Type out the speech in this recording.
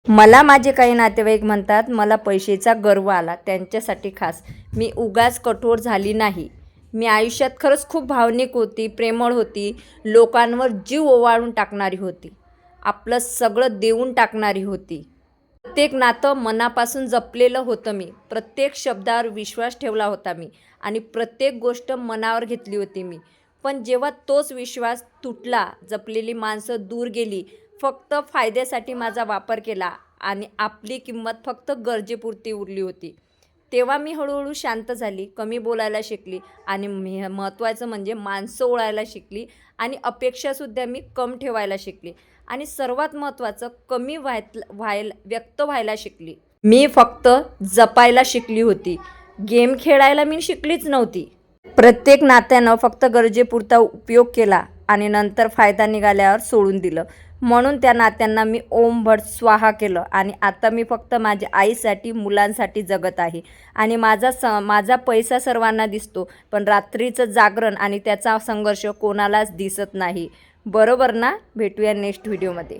मला माझे काही नातेवाईक म्हणतात मला पैशाचा गर्व आला, त्यांच्यासाठी खास. मी उगाच कठोर झाली नाही. मी आयुष्यात खरंच खूप भावनिक होती, प्रेमळ होती, लोकांवर जीव ओवाळून टाकणारी होती, आपलं सगळं देऊन टाकणारी होती. प्रत्येक नातं मनापासून जपलेलं होतं मी, प्रत्येक शब्दावर विश्वास ठेवला होता मी आणि प्रत्येक गोष्ट मनावर घेतली होती मी. पण जेव्हा तोच विश्वास तुटला, जपलेली माणसं दूर गेली, फक्त फायद्यासाठी माझा वापर केला आणि आपली किंमत फक्त गरजेपुरती उरली होती, तेव्हा मी हळूहळू शांत झाली, कमी बोलायला शिकली आणि महत्त्वाचं म्हणजे माणसं ओळखायला शिकली आणि अपेक्षासुद्धा मी कम ठेवायला शिकली आणि सर्वात महत्त्वाचं कमी व्यक्त व्हायला शिकली. मी फक्त जपायला शिकली होती, गेम खेळायला मी शिकलीच नव्हती. प्रत्येक नात्यानं फक्त गरजेपुरता उपयोग केला आणि नंतर फायदा निघाल्यावर सोडून दिलं. म्हणून त्या नात्यांना मी ओम भट स्वाहा केलं आणि आता मी फक्त माझ्या आईसाठी, मुलांसाठी जगत आहे. आणि माझा पैसा सर्वांना दिसतो, पण रात्रीचं जागरण आणि त्याचा संघर्ष कोणालाच दिसत नाही. बरोबर ना? भेटूया नेक्स्ट व्हिडिओमध्ये.